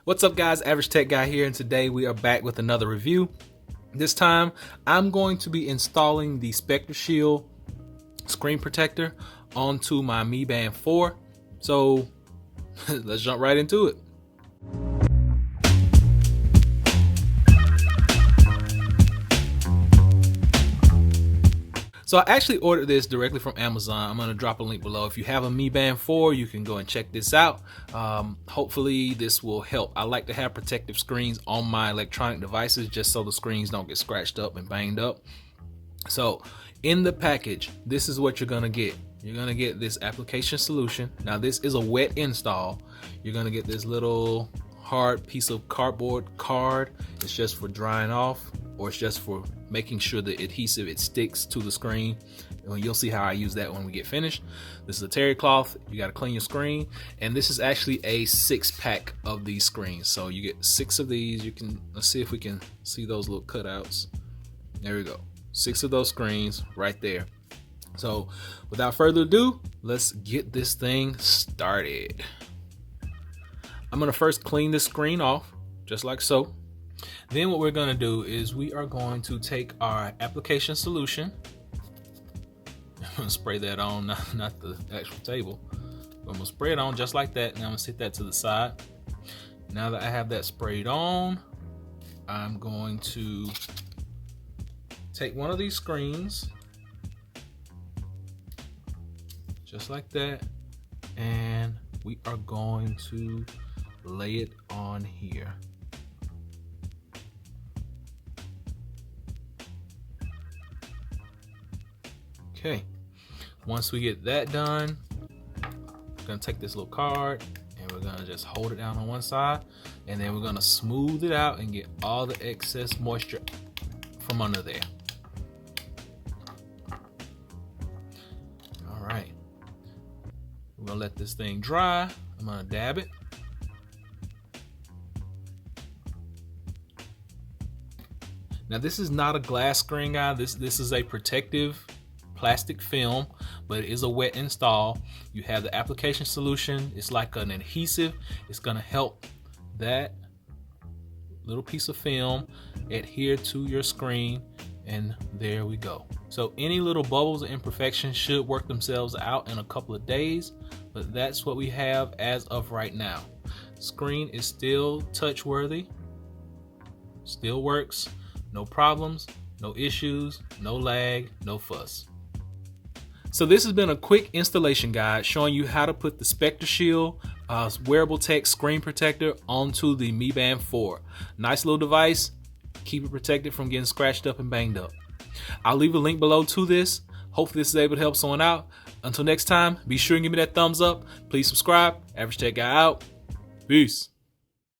What's up guys, Average Tech Guy here, and today we are back with another review. This time I'm going to be installing the Spectre Shield screen protector onto my Mi Band 4. So let's jump right into it. So I actually ordered this directly from Amazon. I'm going to drop a link below. If you have a Mi Band 4, you can go and check this out. Hopefully this will help. I like to have protective screens on my electronic devices just so the screens don't get scratched up and banged up. So in the package, this is what you're going to get. You're going to get this application solution. Now this is a wet install. You're going to get this little hard piece of cardboard card. It's just for drying off, or it's just for making sure the adhesive it sticks to the screen. And you'll see how I use that when we get finished. This is a terry cloth. You got to clean your screen, and this is actually a 6-pack of these screens. So you get 6 of these. Let's see if we can see those little cutouts. There we go. 6 of those screens right there. So without further ado, let's get this thing started. I'm gonna first clean the screen off just like so. Then what we're going to do is we are going to take our application solution. I'm going to spray that on, not the actual table. I'm going to spray it on just like that. Now I'm going to set that to the side. Now that I have that sprayed on, I'm going to take one of these screens, just like that, and we are going to lay it on here. Okay, once we get that done, we're gonna take this little card and we're gonna just hold it down on one side, and then we're gonna smooth it out and get all the excess moisture from under there. All right, we're gonna let this thing dry. I'm gonna dab it. Now this is not a glass screen, guy. This is a protective plastic film, but it is a wet install. You have the application solution. It's like an adhesive. It's going to help that little piece of film adhere to your screen, and there we go. So any little bubbles or imperfections should work themselves out in a couple of days, but that's what we have as of right now. Screen is still touch worthy, still works, no problems, no issues, no lag, no fuss. So this has been a quick installation guide showing you how to put the Spectre Shield wearable tech screen protector onto the Mi Band 4. Nice little device. Keep it protected from getting scratched up and banged up. I'll leave a link below to this. Hopefully this is able to help someone out. Until next time, be sure and give me that thumbs up. Please subscribe. Average Tech Guy out. Peace.